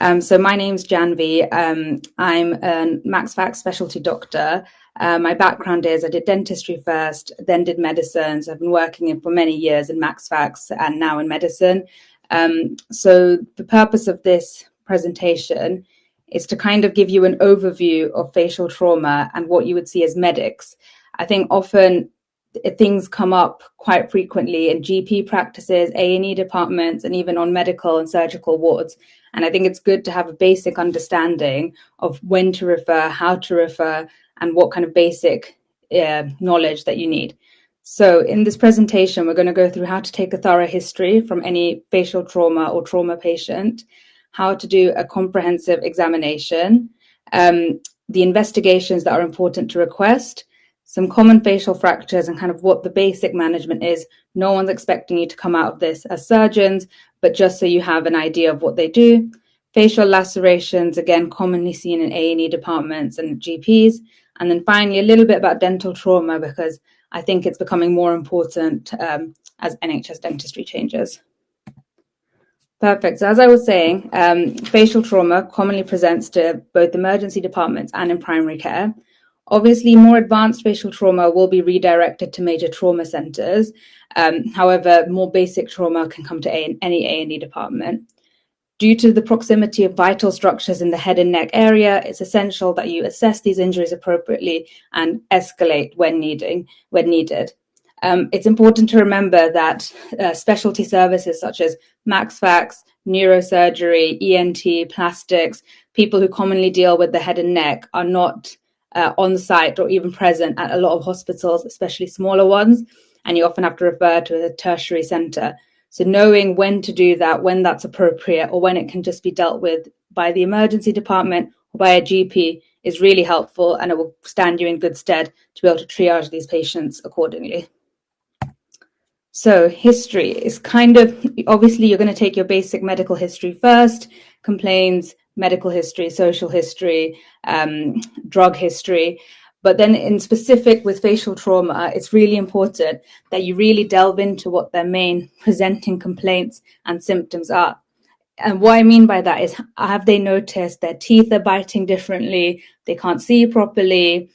So my name's Janhvi. I'm a MaxFax specialty doctor. My background is I did dentistry first, then did medicine. So I've been working for many years in MaxFax and now in medicine. So the purpose of this presentation is to kind of give you an overview of facial trauma and what you would see as medics. I think often things come up quite frequently in GP practices, A&E departments, and even on medical and surgical wards. And I think it's good to have a basic understanding of when to refer, how to refer, and what kind of basic knowledge that you need. So in this presentation, we're going to go through how to take a thorough history from any facial trauma or trauma patient, how to do a comprehensive examination, the investigations that are important to request, some common facial fractures and kind of what the basic management is. No one's expecting you to come out of this as surgeons, but just so you have an idea of what they do. Facial lacerations, again, commonly seen in A&E departments and GPs. And then finally, a little bit about dental trauma, because I think it's becoming more important as NHS dentistry changes. Perfect. So as I was saying, facial trauma commonly presents to both emergency departments and in primary care. Obviously, more advanced facial trauma will be redirected to major trauma centres. However, more basic trauma can come to any A&E department. Due to the proximity of vital structures in the head and neck area, it's essential that you assess these injuries appropriately and escalate when needed. It's important to remember that specialty services such as MaxFax, neurosurgery, ENT, plastics, people who commonly deal with the head and neck are not on site or even present at a lot of hospitals, especially smaller ones, and you often have to refer to a tertiary centre. So knowing when to do that, when that's appropriate, or when it can just be dealt with by the emergency department or by a GP is really helpful, and it will stand you in good stead to be able to triage these patients accordingly. So history is kind of, obviously you're going to take your basic medical history first, complaints, medical history, social history, drug history. But then in specific with facial trauma, it's really important that you really delve into what their main presenting complaints and symptoms are. And what I mean by that is, have they noticed their teeth are biting differently? They can't see properly?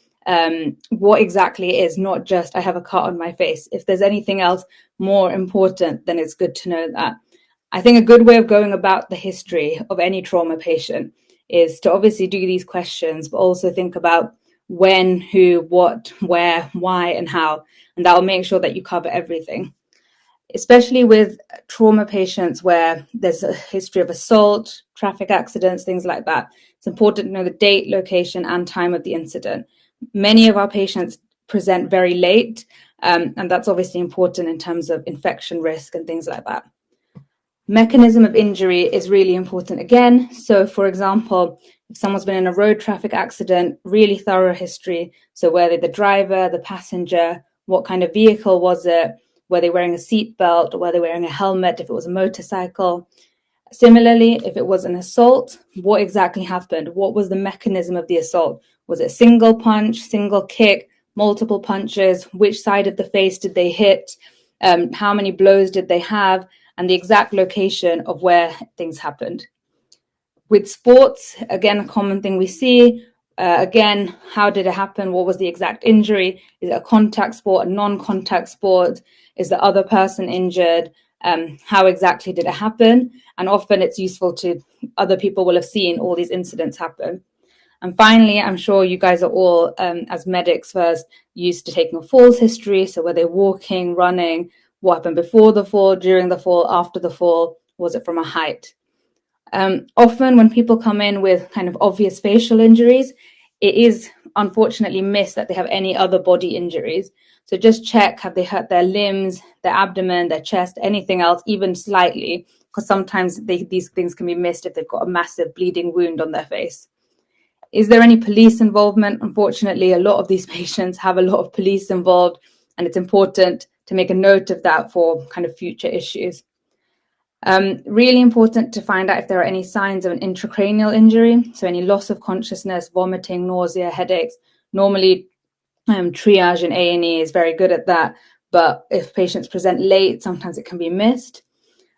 What exactly it is, not just I have a cut on my face. If there's anything else more important, then it's good to know that. I think a good way of going about the history of any trauma patient is to obviously do these questions, but also think about when, who, what, where, why, and how. And that will make sure that you cover everything. Especially with trauma patients where there's a history of assault, traffic accidents, things like that. It's important to know the date, location, and time of the incident. Many of our patients present very late, and that's obviously important in terms of infection risk and things like that. Mechanism of injury is really important again. So, for example, if someone's been in a road traffic accident, really thorough history. So whether the driver, the passenger, what kind of vehicle was it, were they wearing a seatbelt, or were they wearing a helmet if it was a motorcycle. Similarly, if it was an assault, what exactly happened? What was the mechanism of the assault? Was it a single punch, single kick, multiple punches? Which side of the face did they hit? How many blows did they have? And the exact location of where things happened. With sports, again, a common thing we see, again, how did it happen? What was the exact injury? Is it a contact sport, a non-contact sport? Is the other person injured? How exactly did it happen? And often it's useful to, other people will have seen all these incidents happen. And finally, I'm sure you guys are all, as medics first, used to taking a falls history. So were they walking, running? What happened before the fall, during the fall, after the fall? Was it from a height? Often when people come in with kind of obvious facial injuries, it is unfortunately missed that they have any other body injuries. So just check, have they hurt their limbs, their abdomen, their chest, anything else, even slightly, because sometimes these things can be missed if they've got a massive bleeding wound on their face. Is there any police involvement? Unfortunately, a lot of these patients have a lot of police involved, and it's important to make a note of that for kind of future issues. Really important to find out if there are any signs of an intracranial injury, so any loss of consciousness, vomiting, nausea, headaches. Normally, triage in A&E is very good at that, but if patients present late, sometimes it can be missed.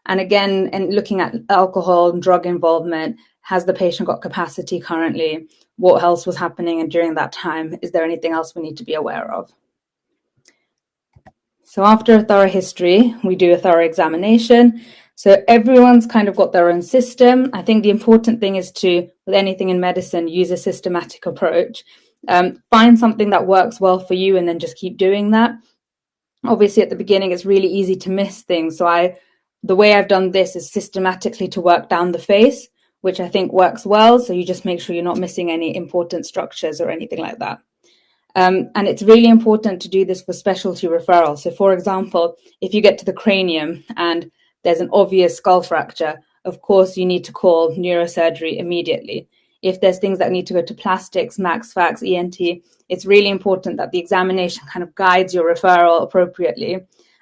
And again, and looking at alcohol and drug involvement, Has the patient got capacity currently? What else was happening and during that time? Is there anything else we need to be aware of? So after a thorough history, we do a thorough examination. So everyone's kind of got their own system. I think the important thing is to, with anything in medicine, use a systematic approach. Find something that works well for you and then just keep doing that. Obviously, at the beginning, it's really easy to miss things. So the way I've done this is systematically to work down the face, which I think works well. So you just make sure you're not missing any important structures or anything like that. And it's really important to do this for specialty referral. So for example, if you get to the cranium and there's an obvious skull fracture, of course, you need to call neurosurgery immediately. If there's things that need to go to plastics, max fax, ENT, it's really important that the examination kind of guides your referral appropriately.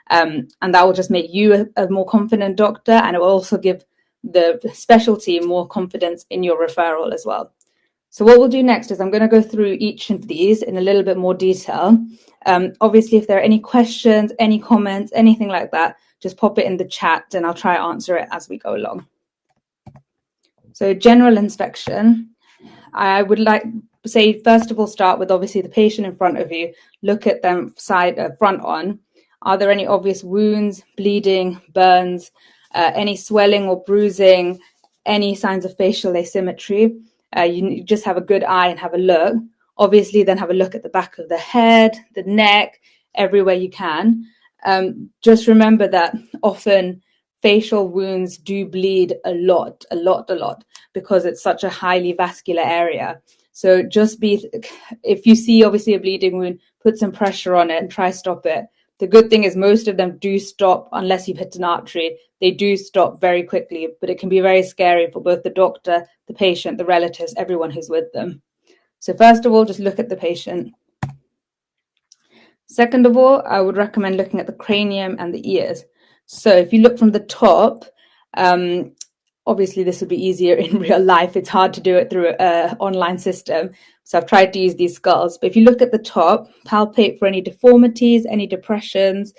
And that will just make you a more confident doctor, and it will also give the specialty more confidence in your referral as well. So what we'll do next is I'm going to go through each of these in a little bit more detail. Obviously, if there are any questions, any comments, anything like that, just pop it in the chat and I'll try to answer it as we go along. So general inspection, I would like to say, first of all, start with obviously the patient in front of you. Look at them front on. Are there any obvious wounds, bleeding, burns, any swelling or bruising, any signs of facial asymmetry? You just have a good eye and have a look. Obviously, then have a look at the back of the head, the neck, everywhere you can. Just remember that often facial wounds do bleed a lot, because it's such a highly vascular area. So if you see obviously a bleeding wound, put some pressure on it and try stop it. The good thing is most of them do stop unless you've hit an artery. They do stop very quickly, but it can be very scary for both the doctor, the patient, the relatives, everyone who's with them. So first of all, just look at the patient. Second of all, I would recommend looking at the cranium and the ears. So if you look from the top, obviously this would be easier in real life. It's hard to do it through an online system. So I've tried to use these skulls. But if you look at the top, palpate for any deformities, any depressions,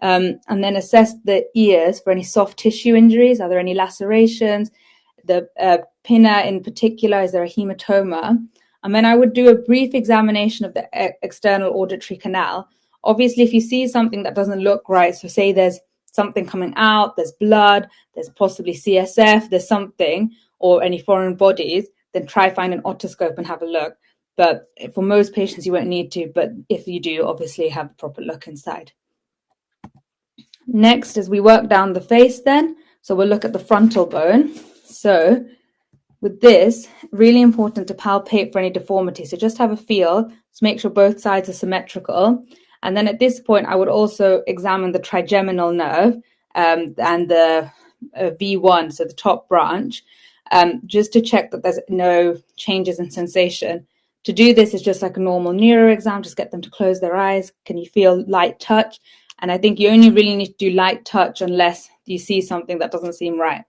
and then assess the ears for any soft tissue injuries. Are there any lacerations? The pinna in particular, is there a hematoma? And then I would do a brief examination of the external auditory canal. Obviously, if you see something that doesn't look right, so say there's something coming out, there's blood, there's possibly CSF, there's something, or any foreign bodies, then try find an otoscope and have a look. But for most patients, you won't need to, but if you do, obviously have a proper look inside. Next, as we work down the face then, so we'll look at the frontal bone. So with this, really important to palpate for any deformity. So just have a feel to make sure both sides are symmetrical. And then at this point, I would also examine the trigeminal nerve and the V1, so the top branch, just to check that there's no changes in sensation. To do this is just like a normal neuro exam, just get them to close their eyes. Can you feel light touch? And I think you only really need to do light touch unless you see something that doesn't seem right.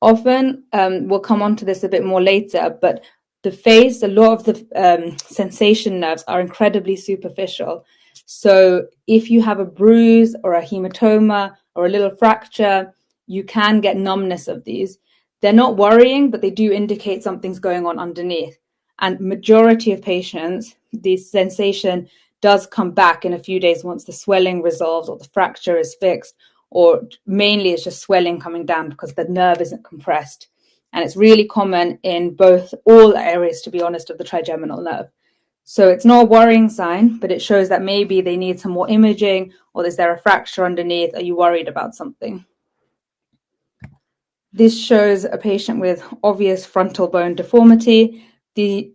Often, we'll come on to this a bit more later, but the face, a lot of the sensation nerves are incredibly superficial. So if you have a bruise or a hematoma or a little fracture, you can get numbness of these. They're not worrying, but they do indicate something's going on underneath. And majority of patients, the sensation does come back in a few days once the swelling resolves or the fracture is fixed, or mainly it's just swelling coming down because the nerve isn't compressed. And it's really common in all areas, to be honest, of the trigeminal nerve. So it's not a worrying sign, but it shows that maybe they need some more imaging, or is there a fracture underneath? Are you worried about something? This shows a patient with obvious frontal bone deformity.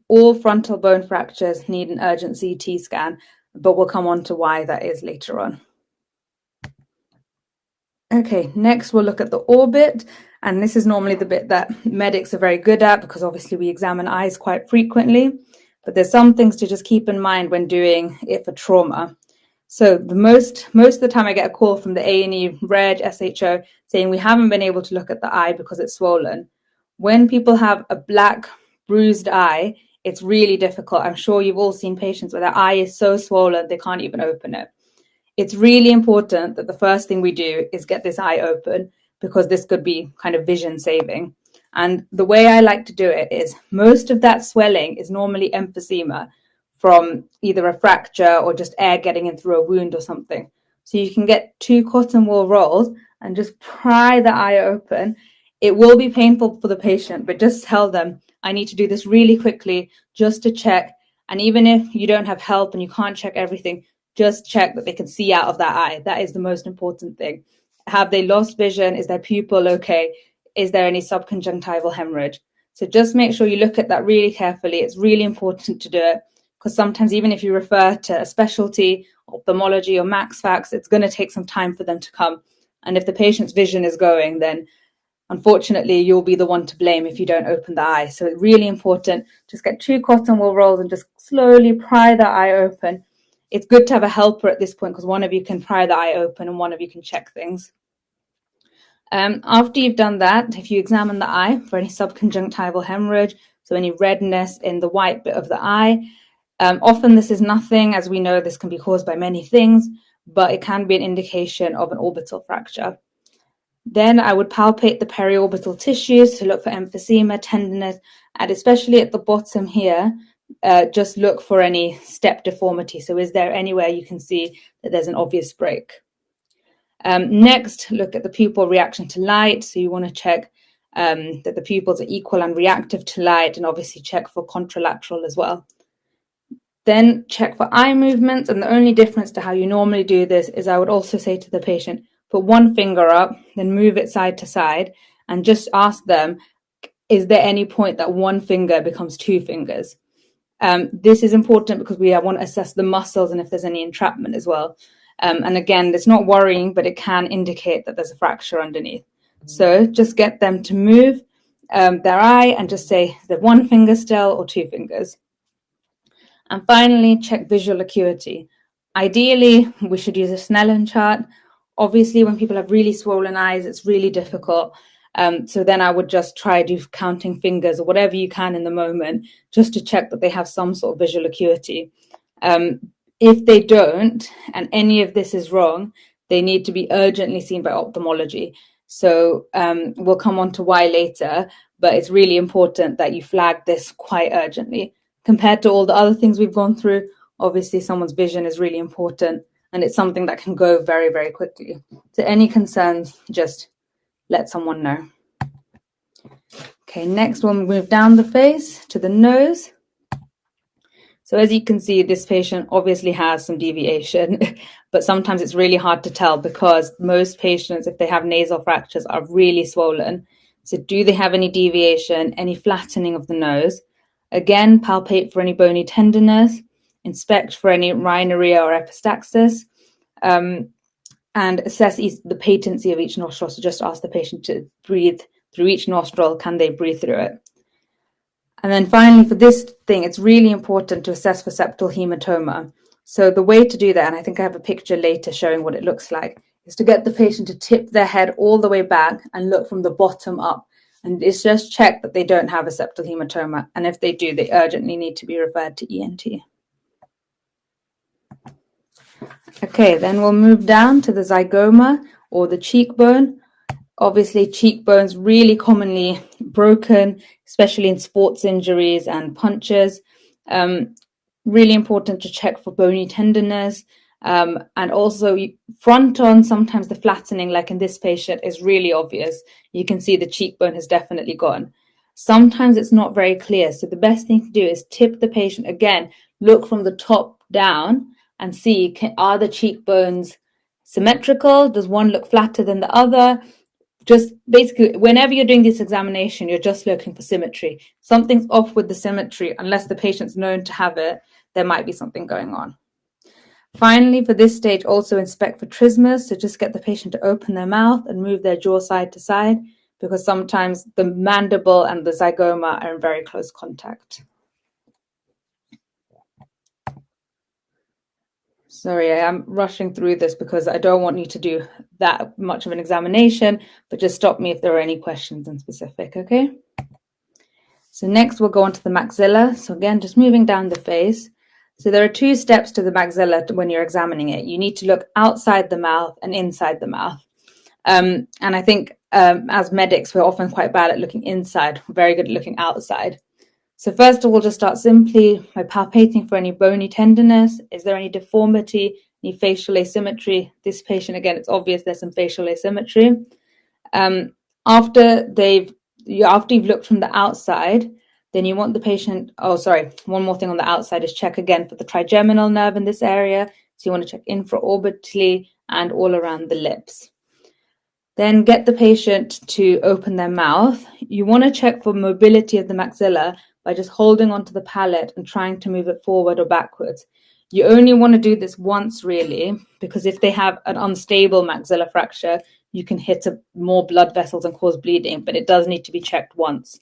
All frontal bone fractures need an urgent CT scan, but we'll come on to why that is later on. Okay, next we'll look at the orbit, and this is normally the bit that medics are very good at because obviously we examine eyes quite frequently, but there's some things to just keep in mind when doing it for trauma. So most of the time I get a call from the A&E Reg SHO saying we haven't been able to look at the eye because it's swollen. When people have a black bruised eye, it's really difficult. I'm sure you've all seen patients where their eye is so swollen they can't even open it. It's really important that the first thing we do is get this eye open because this could be kind of vision saving. And the way I like to do it is most of that swelling is normally emphysema from either a fracture or just air getting in through a wound or something. So you can get 2 cotton wool rolls and just pry the eye open. It will be painful for the patient, but just tell them, I need to do this really quickly just to check. And even if you don't have help and you can't check everything, just check that they can see out of that eye. That is the most important thing. Have they lost vision? Is their pupil okay? Is there any subconjunctival hemorrhage? So just make sure you look at that really carefully. It's really important to do it, because sometimes even if you refer to a specialty, ophthalmology or max fax, it's going to take some time for them to come. And if the patient's vision is going, then unfortunately you'll be the one to blame if you don't open the eye. So it's really important. Just get 2 cotton wool rolls and just slowly pry the eye open. It's good to have a helper at this point, because one of you can pry the eye open and one of you can check things. After you've done that, if you examine the eye for any subconjunctival hemorrhage, so any redness in the white bit of the eye, often this is nothing. As we know, this can be caused by many things, but it can be an indication of an orbital fracture. Then I would palpate the periorbital tissues to look for emphysema, tenderness, and especially at the bottom here, just look for any step deformity. So is there anywhere you can see that there's an obvious break? Next, look at the pupil reaction to light. So you want to check that the pupils are equal and reactive to light, and obviously check for contralateral as well. Then check for eye movements, and the only difference to how you normally do this is I would also say to the patient, put one finger up, then move it side to side, and just ask them, is there any point that one finger becomes 2 fingers? This is important because we want to assess the muscles and if there's any entrapment as well. And again, it's not worrying, but it can indicate that there's a fracture underneath. So just get them to move their eye and just say, is there 1 finger still or 2 fingers? And finally, check visual acuity. Ideally, we should use a Snellen chart. Obviously, when people have really swollen eyes, it's really difficult. So then I would just try do counting fingers or whatever you can in the moment, just to check that they have some sort of visual acuity. If they don't, and any of this is wrong, they need to be urgently seen by ophthalmology. So we'll come on to why later, but it's really important that you flag this quite urgently. Compared to all the other things we've gone through, obviously someone's vision is really important, and it's something that can go very, very quickly. So any concerns, just let someone know. Okay, next we'll move down the face to the nose. So as you can see, this patient obviously has some deviation, but sometimes it's really hard to tell because most patients, if they have nasal fractures, are really swollen. So do they have any deviation, any flattening of the nose? Again, palpate for any bony tenderness, inspect for any rhinorrhea or epistaxis, and assess the patency of each nostril. So just ask the patient to breathe through each nostril. Can they breathe through it? And then finally, for this thing, it's really important to assess for septal hematoma. So the way to do that, and I think I have a picture later showing what it looks like, is to get the patient to tip their head all the way back and look from the bottom up. And it's just check that they don't have a septal hematoma. And if they do, they urgently need to be referred to ENT. Okay, then we'll move down to the zygoma or the cheekbone. Obviously, cheekbones really commonly broken, especially in sports injuries and punctures. Really important to check for bony tenderness. And also front on, sometimes the flattening, like in this patient, is really obvious. You can see the cheekbone has definitely gone. Sometimes it's not very clear. So the best thing to do is tip the patient again, look from the top down and see, are the cheekbones symmetrical? Does one look flatter than the other? Just basically, whenever you're doing this examination, you're just looking for symmetry. Something's off with the symmetry. Unless the patient's known to have it, there might be something going on. Finally, for this stage, also inspect for trismus. So just get the patient to open their mouth and move their jaw side to side, because sometimes the mandible and the zygoma are in very close contact. Sorry, I am rushing through this because I don't want you to do that much of an examination, but just stop me if there are any questions in specific, okay? So next we'll go on to the maxilla. So again, just moving down the face. So there are 2 steps to the maxilla when you're examining it. You need to look outside the mouth and inside the mouth. And I think as medics, we're often quite bad at looking inside, very good at looking outside. So first of all, just start simply by palpating for any bony tenderness. Is there any deformity, any facial asymmetry? This patient, again, it's obvious there's some facial asymmetry. After you've looked from the outside, then you want the patient, one more thing on the outside is check again for the trigeminal nerve in this area. So you want to check infraorbitally and all around the lips. Then get the patient to open their mouth. You want to check for mobility of the maxilla by just holding onto the palate and trying to move it forward or backwards. You only want to do this once, really, because if they have an unstable maxilla fracture, you can hit more blood vessels and cause bleeding, but it does need to be checked once.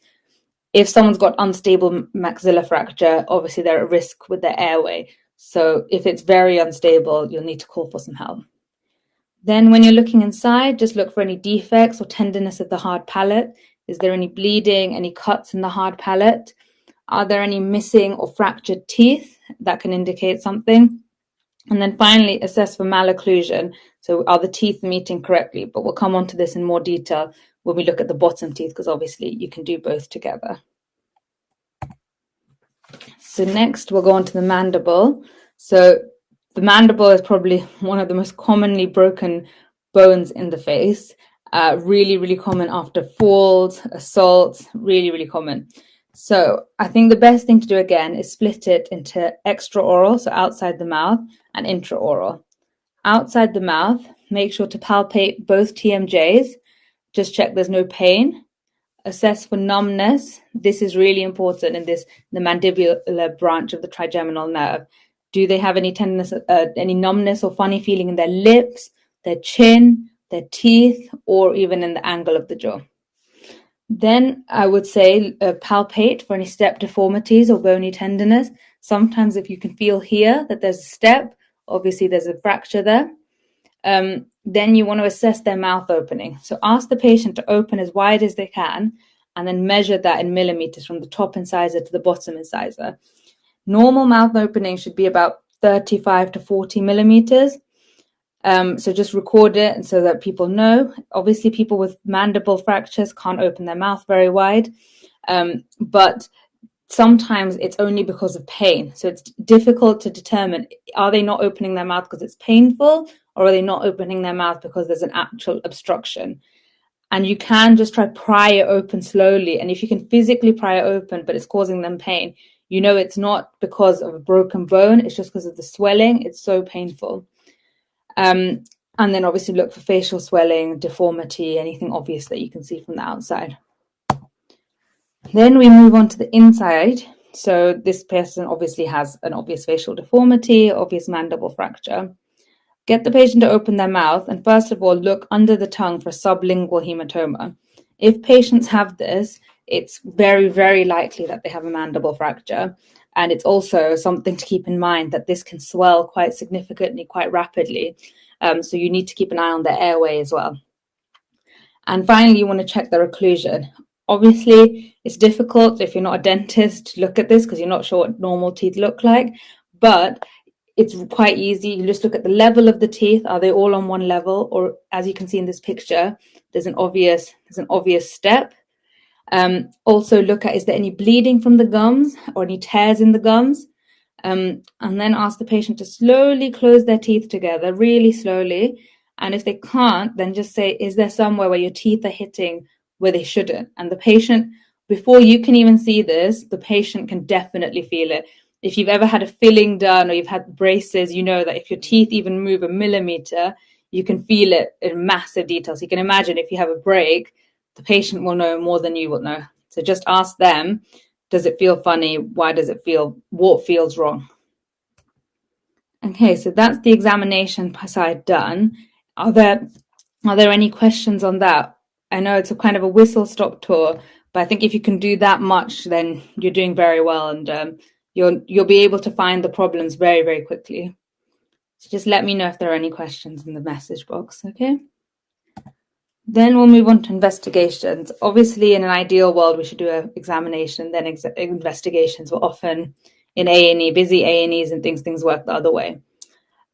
If someone's got unstable maxilla fracture, obviously they're at risk with their airway. So if it's very unstable, you'll need to call for some help. Then when you're looking inside, just look for any defects or tenderness of the hard palate. Is there any bleeding, any cuts in the hard palate? Are there any missing or fractured teeth that can indicate something? And then finally, assess for malocclusion. So are the teeth meeting correctly? But we'll come on to this in more detail when we look at the bottom teeth, because obviously you can do both together. So next we'll go on to the mandible. So the mandible is probably one of the most commonly broken bones in the face. Really, really common after falls, assaults, really, really common. So I think the best thing to do again is split it into extraoral, so outside the mouth, and intraoral. Outside the mouth, make sure to palpate both TMJs. Just check there's no pain. Assess for numbness. This is really important in the mandibular branch of the trigeminal nerve. Do they have any tenderness, any numbness or funny feeling in their lips, their chin, their teeth, or even in the angle of the jaw? Then I would say palpate for any step deformities or bony tenderness. Sometimes if you can feel here that there's a step, obviously there's a fracture there. Then you want to assess their mouth opening. So ask the patient to open as wide as they can and then measure that in millimeters from the top incisor to the bottom incisor. Normal mouth opening should be about 35 to 40 millimeters. So just record it and so that people know. Obviously, people with mandible fractures can't open their mouth very wide, but sometimes it's only because of pain. So it's difficult to determine, are they not opening their mouth because it's painful, or are they not opening their mouth because there's an actual obstruction? And you can just try pry it open slowly. And if you can physically pry it open, but it's causing them pain, you know it's not because of a broken bone, it's just because of the swelling. It's so painful. And then obviously look for facial swelling, deformity, anything obvious that you can see from the outside. Then we move on to the inside. So this person obviously has an obvious facial deformity, obvious mandible fracture. Get the patient to open their mouth and first of all look under the tongue for sublingual hematoma. If patients have this, it's very, very likely that they have a mandible fracture. And it's also something to keep in mind that this can swell quite significantly, quite rapidly. So you need to keep an eye on their airway as well. And finally, you want to check their occlusion. Obviously, it's difficult if you're not a dentist to look at this because you're not sure what normal teeth look like, but it's quite easy. You just look at the level of the teeth. Are they all on one level? Or as you can see in this picture, there's an obvious step. Also look at, is there any bleeding from the gums or any tears in the gums? And then ask the patient to slowly close their teeth together, really slowly. And if they can't, then just say, is there somewhere where your teeth are hitting where they shouldn't? And the patient, before you can even see this, the patient can definitely feel it. If you've ever had a filling done or you've had braces, you know that if your teeth even move a millimeter, you can feel it in massive detail. So you can imagine if you have a break, the patient will know more than you will know. So just ask them, does it feel funny? Why does it feel, what feels wrong? Okay, so that's the examination side done. Are there any questions on that? I know it's a kind of a whistle-stop tour, but I think if you can do that much, then you're doing very well, and you'll be able to find the problems very, very quickly. So just let me know if there are any questions in the message box, okay? Then we'll move on to investigations. Obviously, in an ideal world, we should do an examination, then investigations. Were often in A&E, busy A&Es and things work the other way.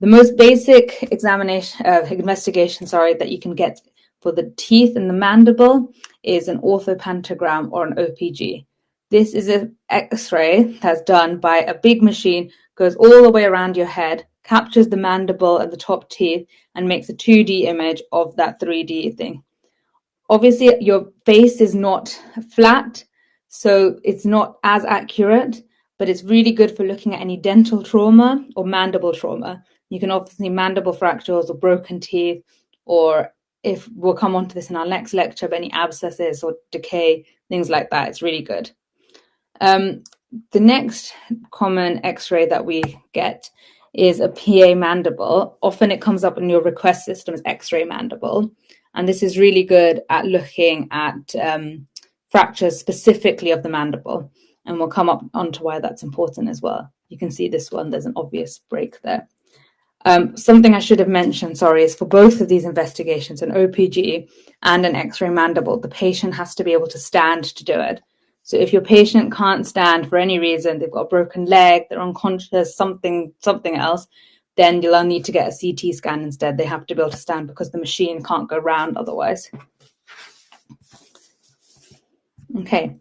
The most basic investigation that you can get for the teeth and the mandible is an orthopantogram or an OPG. This is an X-ray that's done by a big machine, goes all the way around your head, captures the mandible and the top teeth, and makes a 2D image of that 3D thing. Obviously, your face is not flat, so it's not as accurate, but it's really good for looking at any dental trauma or mandible trauma. You can obviously mandible fractures or broken teeth, or if we'll come on to this in our next lecture, but any abscesses or decay, things like that, it's really good. The next common X-ray that we get is a PA mandible. Often it comes up in your request system as X-ray mandible. And this is really good at looking at fractures specifically of the mandible. And we'll come up onto why that's important as well. You can see this one, there's an obvious break there. Something I should have mentioned, sorry, is for both of these investigations, an OPG and an X-ray mandible, the patient has to be able to stand to do it. So if your patient can't stand for any reason, they've got a broken leg, they're unconscious, something else, then you'll need to get a CT scan instead. They have to be able to stand because the machine can't go round otherwise. Okay,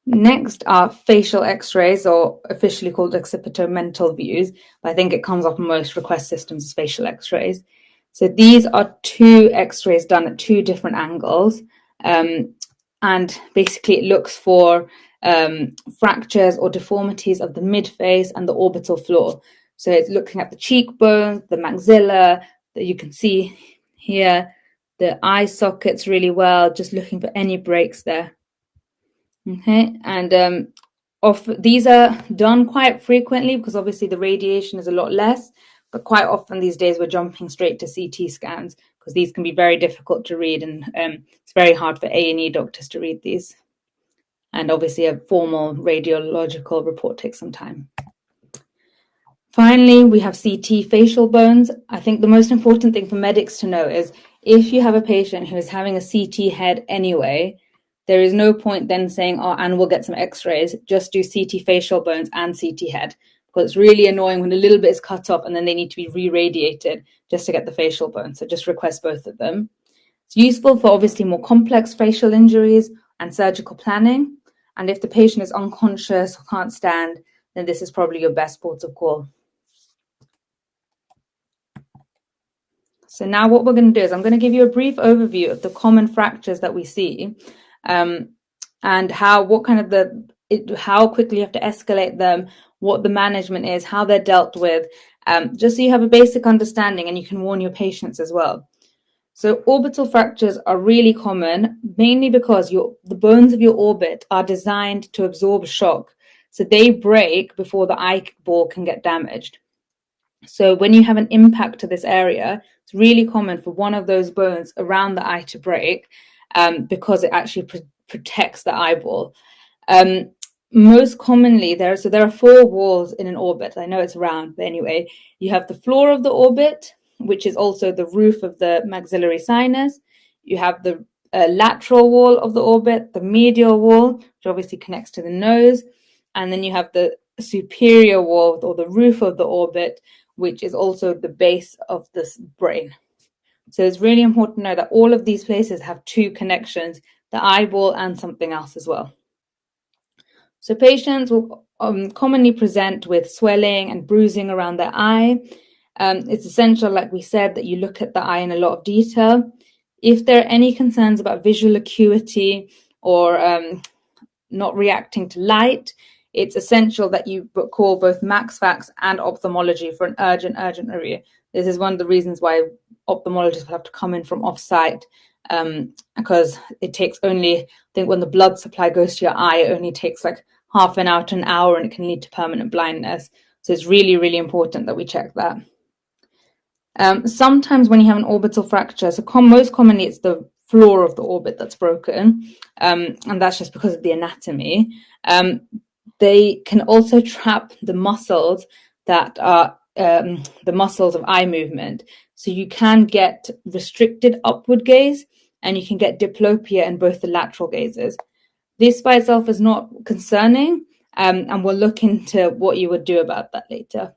next are facial X-rays, or officially called occipitomental views, but I think it comes up in most request systems as facial X-rays. So these are two X-rays done at two different angles. And basically it looks for fractures or deformities of the midface and the orbital floor. So it's looking at the cheekbones, the maxilla, that you can see here, the eye sockets really well, just looking for any breaks there. Okay, and these are done quite frequently because obviously the radiation is a lot less, but quite often these days we're jumping straight to CT scans because these can be very difficult to read, and it's very hard for A&E doctors to read these. And obviously a formal radiological report takes some time. Finally, we have CT facial bones. I think the most important thing for medics to know is if you have a patient who is having a CT head anyway, there is no point then saying, oh, and we'll get some X-rays, just do CT facial bones and CT head. Because it's really annoying when a little bit is cut off and then they need to be re-radiated just to get the facial bone. So just request both of them. It's useful for obviously more complex facial injuries and surgical planning. And if the patient is unconscious or can't stand, then this is probably your best port of call. So now what we're going to do is I'm going to give you a brief overview of the common fractures that we see, and how quickly you have to escalate them, what the management is, how they're dealt with, just so you have a basic understanding and you can warn your patients as well. So orbital fractures are really common, mainly because the bones of your orbit are designed to absorb shock. So they break before the eyeball can get damaged. So when you have an impact to this area, it's really common for one of those bones around the eye to break, because it actually protects the eyeball. Most commonly, there are four walls in an orbit. I know it's round, but anyway, you have the floor of the orbit, which is also the roof of the maxillary sinus. You have the lateral wall of the orbit, the medial wall, which obviously connects to the nose, and then you have the superior wall or the roof of the orbit, which is also the base of this brain. So it's really important to know that all of these places have two connections, the eyeball and something else as well. So patients will commonly present with swelling and bruising around their eye. It's essential, like we said, that you look at the eye in a lot of detail. If there are any concerns about visual acuity or not reacting to light, it's essential that you call both MaxFax and ophthalmology for an urgent review. This is one of the reasons why ophthalmologists will have to come in from off-site, because it takes only, I think when the blood supply goes to your eye, it only takes like half an hour to an hour and it can lead to permanent blindness. So it's really, really important that we check that. Sometimes when you have an orbital fracture, so most commonly it's the floor of the orbit that's broken, and that's just because of the anatomy. They can also trap the muscles that are the muscles of eye movement. So you can get restricted upward gaze and you can get diplopia in both the lateral gazes. This by itself is not concerning, and we'll look into what you would do about that later.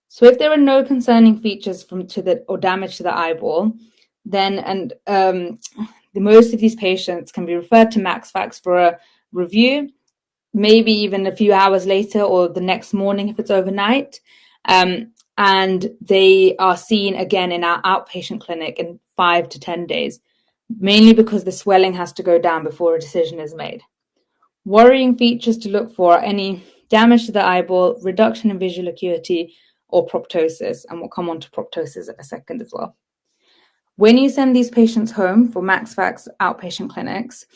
So if there are no concerning features or damage to the eyeball, Most of these patients can be referred to MaxFax for a review, maybe even a few hours later or the next morning if it's overnight. And they are seen again in our outpatient clinic in 5 to 10 days, mainly because the swelling has to go down before a decision is made. Worrying features to look for are any damage to the eyeball, reduction in visual acuity, or proptosis, and we'll come on to proptosis in a second as well. When you send these patients home for MaxFax outpatient clinics,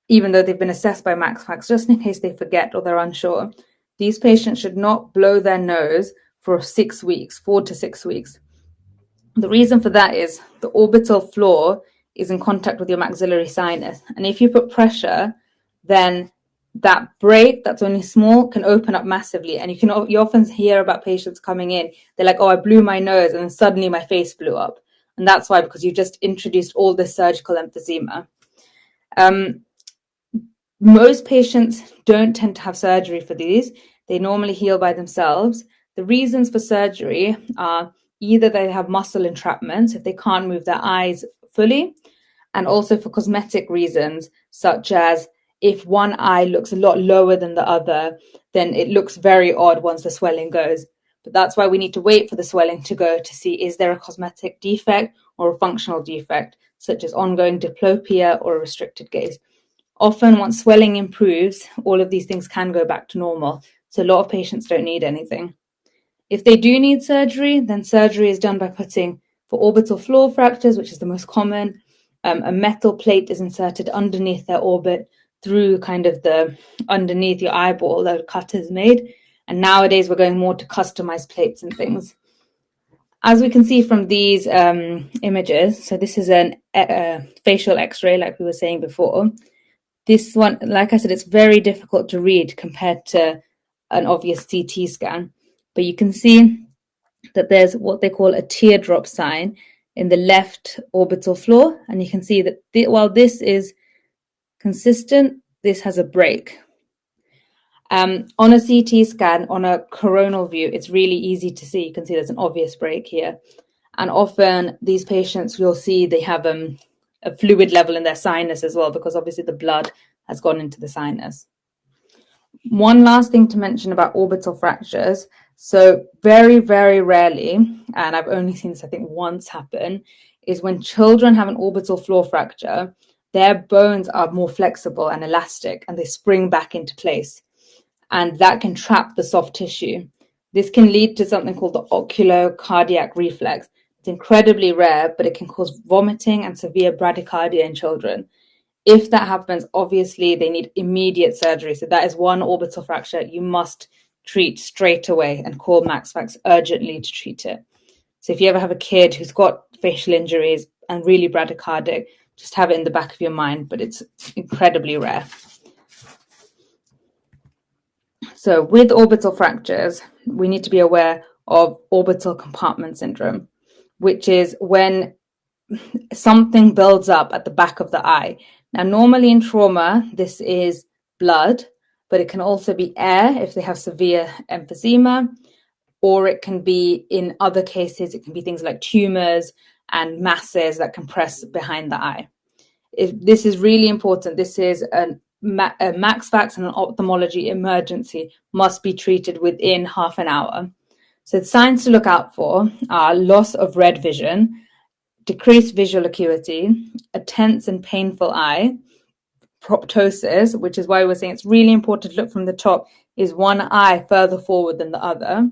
even though they've been assessed by MaxFax, just in case they forget or they're unsure, these patients should not blow their nose for 6 weeks, 4 to 6 weeks. The reason for that is the orbital floor is in contact with your maxillary sinus. And if you put pressure, then that break that's only small can open up massively. And you often hear about patients coming in, they're like, oh, I blew my nose and then suddenly my face blew up. And that's why, because you just introduced all this surgical emphysema. Most patients don't tend to have surgery for these. They normally heal by themselves. The reasons for surgery are either they have muscle entrapment, if they can't move their eyes fully, and also for cosmetic reasons, such as if one eye looks a lot lower than the other, then it looks very odd once the swelling goes. But that's why we need to wait for the swelling to go to see, is there a cosmetic defect or a functional defect, such as ongoing diplopia or a restricted gaze. Often, once swelling improves, all of these things can go back to normal. So a lot of patients don't need anything. If they do need surgery, then surgery is done by putting, for orbital floor fractures, which is the most common, a metal plate is inserted underneath their orbit through kind of the underneath your eyeball that a cut is made. And nowadays we're going more to customized plates and things. As we can see from these images, so this is a facial x-ray like we were saying before. This one, like I said, it's very difficult to read compared to an obvious CT scan. But you can see that there's what they call a teardrop sign in the left orbital floor. And you can see that while this is consistent, this has a break. On a CT scan, on a coronal view, it's really easy to see. You can see there's an obvious break here. And often these patients, you'll see they have a fluid level in their sinus as well, because obviously the blood has gone into the sinus. One last thing to mention about orbital fractures. So very, very rarely, and I've only seen this, I think, once happen, is when children have an orbital floor fracture, their bones are more flexible and elastic and they spring back into place. And that can trap the soft tissue. This can lead to something called the oculocardiac reflex. It's incredibly rare, but it can cause vomiting and severe bradycardia in children. If that happens, obviously they need immediate surgery. So that is one orbital fracture you must treat straight away and call MaxFax urgently to treat it. So if you ever have a kid who's got facial injuries and really bradycardic, just have it in the back of your mind, but it's incredibly rare. So with orbital fractures, we need to be aware of orbital compartment syndrome, which is when something builds up at the back of the eye. Now, normally in trauma, this is blood, but it can also be air if they have severe emphysema, or it can be, in other cases, it can be things like tumors and masses that compress behind the eye. This is really important. This is a MaxFax and an ophthalmology emergency, must be treated within half an hour. So the signs to look out for are loss of red vision, decreased visual acuity, a tense and painful eye, proptosis, which is why we're saying it's really important to look from the top, is one eye further forward than the other,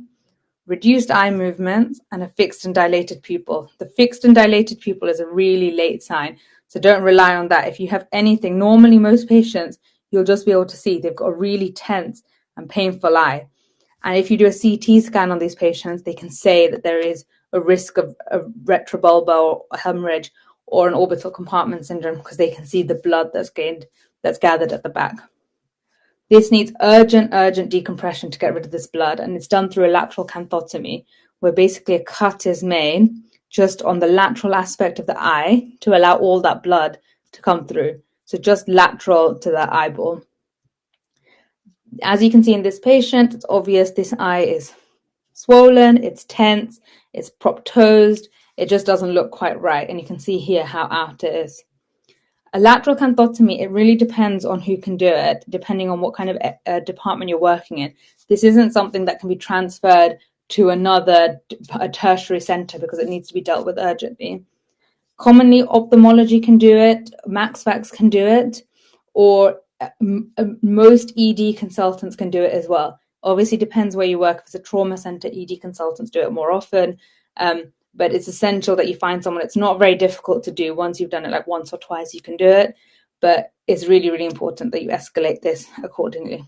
reduced eye movements, and a fixed and dilated pupil. The fixed and dilated pupil is a really late sign, so don't rely on that. If you have anything, normally most patients, you'll just be able to see they've got a really tense and painful eye. And if you do a CT scan on these patients, they can say that there is a risk of a retrobulbar or hemorrhage or an orbital compartment syndrome, because they can see the blood that's gathered at the back. This needs urgent decompression to get rid of this blood, and it's done through a lateral canthotomy, where basically a cut is made just on the lateral aspect of the eye to allow all that blood to come through. So just lateral to the eyeball. As you can see in this patient, it's obvious this eye is swollen, it's tense, it's proptosed, it just doesn't look quite right. And you can see here how out it is. A lateral canthotomy, it really depends on who can do it, depending on what kind of department you're working in. This isn't something that can be transferred to a tertiary center because it needs to be dealt with urgently. Commonly, ophthalmology can do it, MaxFax can do it, or most ED consultants can do it as well. Obviously, depends where you work. If it's a trauma center, ED consultants do it more often. But it's essential that you find someone. It's not very difficult to do. Once you've done it like once or twice, you can do it. But it's really, really important that you escalate this accordingly.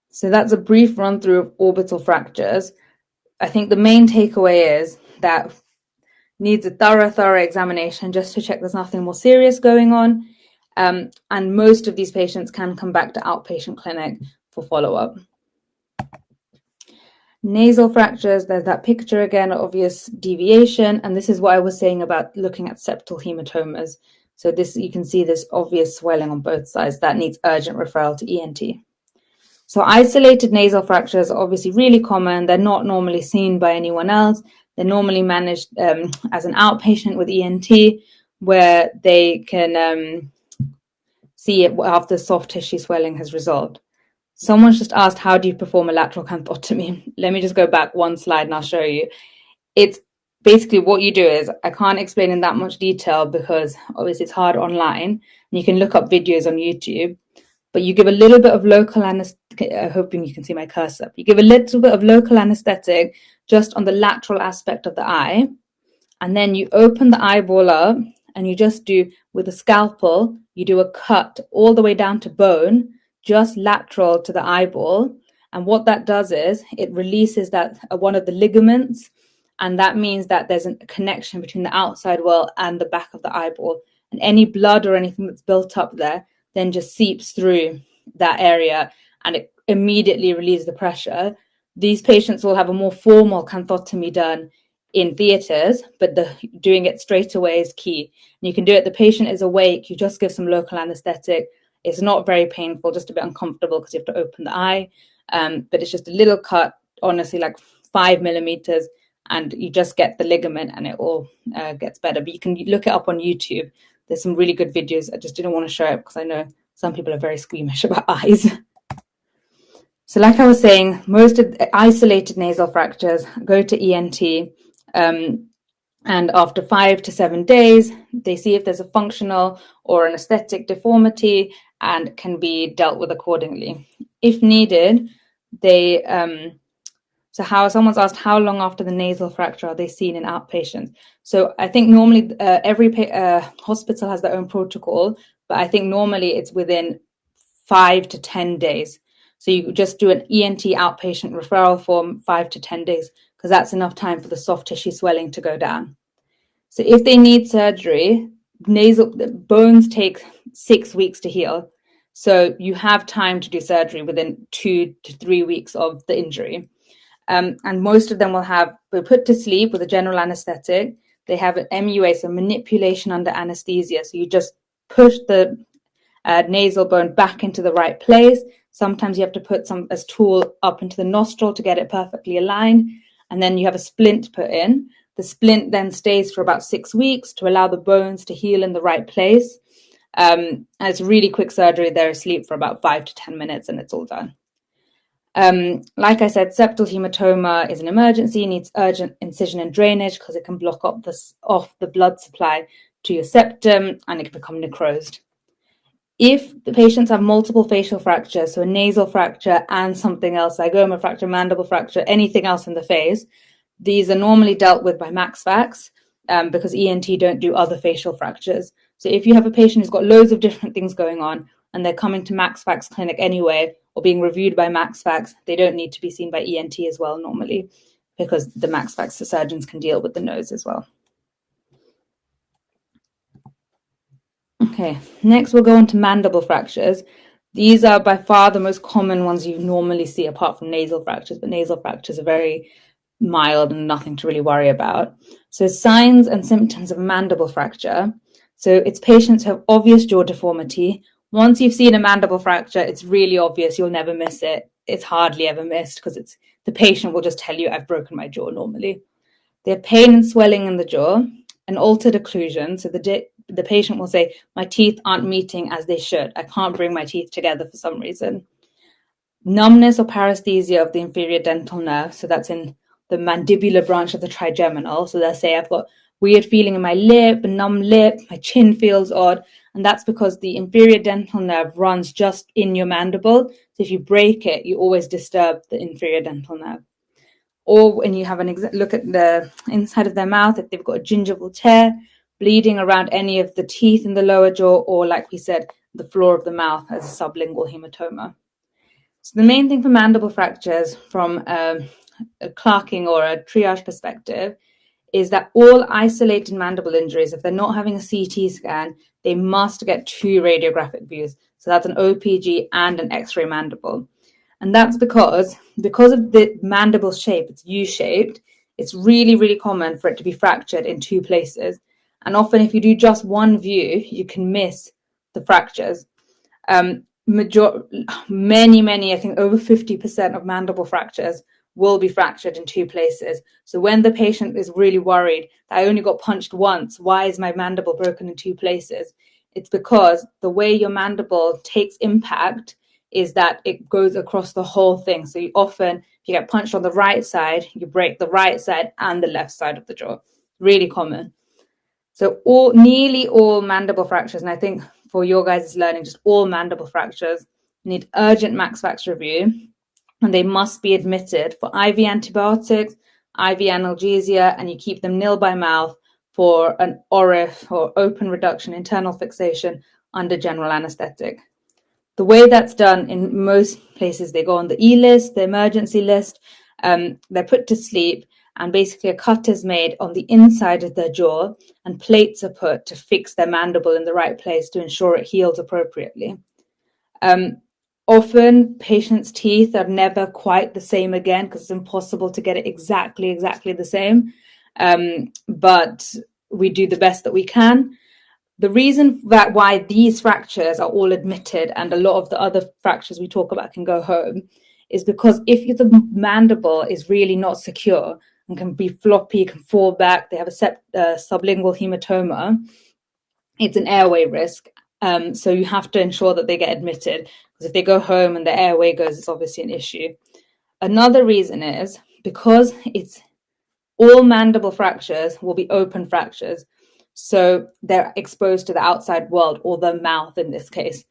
So that's a brief run through of orbital fractures. I think the main takeaway is that needs a thorough examination just to check there's nothing more serious going on. And most of these patients can come back to outpatient clinic for follow-up. Nasal fractures, there's that picture again, obvious deviation. And this is what I was saying about looking at septal hematomas. So this, you can see this obvious swelling on both sides. That needs urgent referral to ENT. So isolated nasal fractures are obviously really common. They're not normally seen by anyone else. They're normally managed as an outpatient with ENT, where they can see it after soft tissue swelling has resolved. Someone's just asked, how do you perform a lateral canthotomy? Let me just go back one slide and I'll show you. It's basically what you do is, I can't explain in that much detail because obviously it's hard online. And you can look up videos on YouTube, but you give a little bit of local anesthetic. Hoping you can see my cursor. You give a little bit of local anesthetic just on the lateral aspect of the eye. And then you open the eyeball up and you just do, with a scalpel, you do a cut all the way down to bone, just lateral to the eyeball. And what that does is it releases that one of the ligaments. And that means that there's a connection between the outside wall and the back of the eyeball. And any blood or anything that's built up there then just seeps through that area and it immediately relieves the pressure. These patients will have a more formal canthotomy done in theatres, but doing it straight away is key. And you can do it, the patient is awake, you just give some local anesthetic. It's not very painful, just a bit uncomfortable because you have to open the eye. But it's just a little cut, honestly, like 5 millimeters, and you just get the ligament and it all gets better. But you can look it up on YouTube. There's some really good videos. I just didn't want to show it because I know some people are very squeamish about eyes. So like I was saying, most of the isolated nasal fractures go to ENT. And after 5 to 7 days, they see if there's a functional or an aesthetic deformity and can be dealt with accordingly. If needed, someone's asked how long after the nasal fracture are they seen in outpatients? So I think normally every hospital has their own protocol, but I think normally it's within 5 to 10 days. So you just do an ENT outpatient referral form 5 to 10 days, because that's enough time for the soft tissue swelling to go down. So if they need surgery, bones take 6 weeks to heal. So you have time to do surgery within 2 to 3 weeks of the injury. And most of them will be put to sleep with a general anesthetic. They have an MUA, so manipulation under anesthesia. So you just push the nasal bone back into the right place. Sometimes you have to put a tool up into the nostril to get it perfectly aligned. And then you have a splint put in. The splint then stays for about 6 weeks to allow the bones to heal in the right place. And it's really quick surgery. They're asleep for about 5 to 10 minutes and it's all done. Like I said, septal hematoma is an emergency, needs urgent incision and drainage because it can block off the blood supply to your septum and it can become necrosed. If the patients have multiple facial fractures, so a nasal fracture and something else, zygoma fracture, mandible fracture, anything else in the face, these are normally dealt with by MaxFax because ENT don't do other facial fractures. So if you have a patient who's got loads of different things going on and they're coming to MaxFax clinic anyway or being reviewed by MaxFax, they don't need to be seen by ENT as well normally because the MaxFax surgeons can deal with the nose as well. Okay, next we'll go on to mandible fractures. These are by far the most common ones you normally see apart from nasal fractures, but nasal fractures are very mild and nothing to really worry about. So signs and symptoms of a mandible fracture. So it's patients who have obvious jaw deformity. Once you've seen a mandible fracture, it's really obvious. You'll never miss it. It's hardly ever missed because the patient will just tell you, I've broken my jaw normally. They have pain and swelling in the jaw, an altered occlusion. So the patient will say, my teeth aren't meeting as they should. I can't bring my teeth together for some reason. Numbness or paresthesia of the inferior dental nerve. So that's in the mandibular branch of the trigeminal. So they'll say, I've got weird feeling in my lip, a numb lip, my chin feels odd. And that's because the inferior dental nerve runs just in your mandible. So if you break it, you always disturb the inferior dental nerve. Or when you have look at the inside of their mouth, if they've got a gingival tear, bleeding around any of the teeth in the lower jaw, or like we said, the floor of the mouth as a sublingual hematoma. So the main thing for mandible fractures from a clerking or a triage perspective is that all isolated mandible injuries, if they're not having a CT scan, they must get 2 radiographic views. So that's an OPG and an X-ray mandible. And that's because of the mandible shape, it's U-shaped, it's really, really common for it to be fractured in 2 places. And often if you do just one view, you can miss the fractures. Many, I think over 50% of mandible fractures will be fractured in 2 places. So when the patient is really worried, I only got punched once, why is my mandible broken in 2 places? It's because the way your mandible takes impact is that it goes across the whole thing. So you often, if you get punched on the right side, you break the right side and the left side of the jaw. Really common. So nearly all mandible fractures, and I think for your guys' learning, just all mandible fractures need urgent max-fax review, and they must be admitted for IV antibiotics, IV analgesia, and you keep them nil by mouth for an ORIF or open reduction internal fixation under general anesthetic. The way that's done in most places, they go on the E-list, the emergency list, they're put to sleep, and basically a cut is made on the inside of their jaw and plates are put to fix their mandible in the right place to ensure it heals appropriately. Often patients' teeth are never quite the same again because it's impossible to get it exactly the same. But we do the best that we can. The reason that why these fractures are all admitted and a lot of the other fractures we talk about can go home is because if the mandible is really not secure and can be floppy, can fall back, they have a sublingual hematoma, it's an airway risk. So you have to ensure that they get admitted because if they go home and the airway goes, it's obviously an issue. Another reason is because all mandible fractures will be open fractures. So they're exposed to the outside world, or the mouth in this case.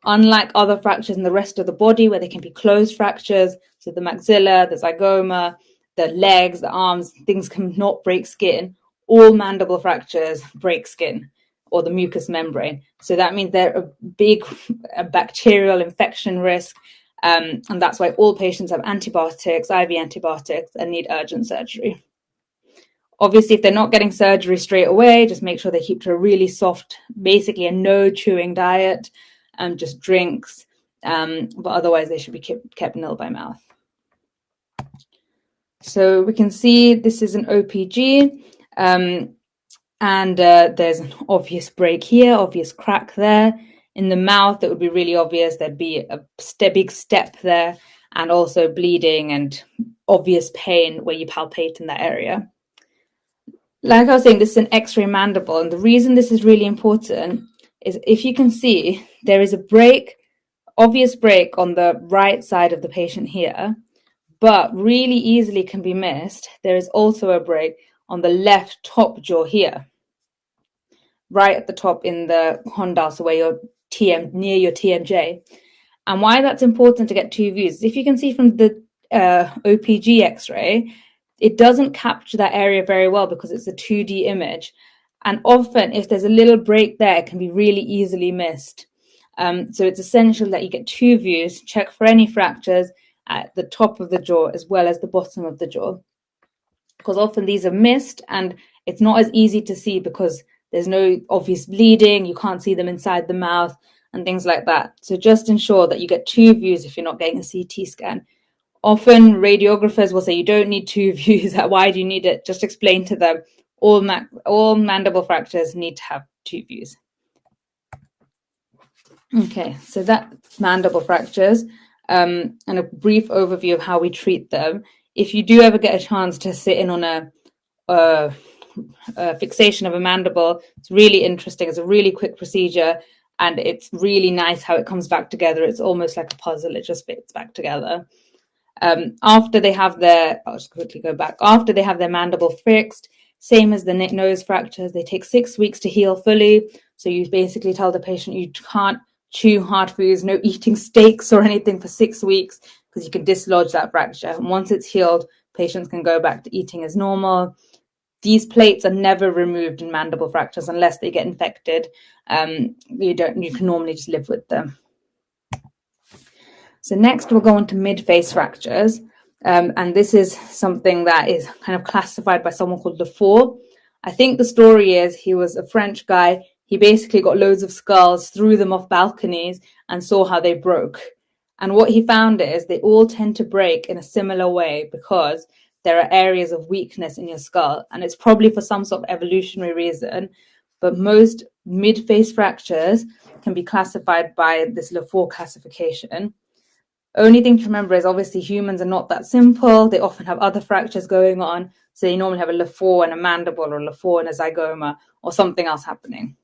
Unlike other fractures in the rest of the body where they can be closed fractures, so the maxilla, the zygoma, the legs, the arms, things cannot break skin. All mandible fractures break skin or the mucous membrane. So that means they're a big bacterial infection risk. And that's why all patients have antibiotics, IV antibiotics, and need urgent surgery. Obviously, if they're not getting surgery straight away, just make sure they keep to a really soft, basically a no chewing diet, just drinks. But otherwise, they should be kept nil by mouth. So we can see this is an OPG, and there's an obvious break here, obvious crack there. In the mouth, it would be really obvious. There'd be a big step there, and also bleeding and obvious pain where you palpate in that area. Like I was saying, this is an X-ray mandible, and the reason this is really important is if you can see, there is a obvious break on the right side of the patient here, but really easily can be missed. There is also a break on the left top jaw here, right at the top in the condyle, so where your near your TMJ. And why that's important to get 2 views is if you can see from the OPG X-ray, it doesn't capture that area very well because it's a 2D image. And often, if there's a little break there, it can be really easily missed. So it's essential that you get 2 views, check for any fractures at the top of the jaw as well as the bottom of the jaw. Because often these are missed and it's not as easy to see because there's no obvious bleeding, you can't see them inside the mouth and things like that. So just ensure that you get 2 views if you're not getting a CT scan. Often radiographers will say you don't need 2 views. Why do you need it? Just explain to them all mandible fractures need to have 2 views. Okay, so that's mandible fractures and a brief overview of how we treat them. If you do ever get a chance to sit in on a fixation of a mandible. It's really interesting. It's a really quick procedure, and it's really nice how it comes back together. It's almost like a puzzle. It just fits back together. After they have their, I'll just quickly go back. After they have their mandible fixed, same as the nose fractures, they take 6 weeks to heal fully. So you basically tell the patient you can't chew hard foods, no eating steaks or anything for 6 weeks, because you can dislodge that fracture. And once it's healed, patients can go back to eating as normal. These plates are never removed in mandible fractures unless they get infected. You can normally just live with them. So next we'll go on to midface fractures. And this is something that is kind of classified by someone called Lefort. I think the story is he was a French guy. He basically got loads of skulls, threw them off balconies, and saw how they broke. And what he found is they all tend to break in a similar way because there are areas of weakness in your skull. And it's probably for some sort of evolutionary reason. But most midface fractures can be classified by this Lefort classification. Only thing to remember is obviously humans are not that simple. They often have other fractures going on. So they normally have a Lefort and a mandible, or a Lefort and a zygoma, or something else happening.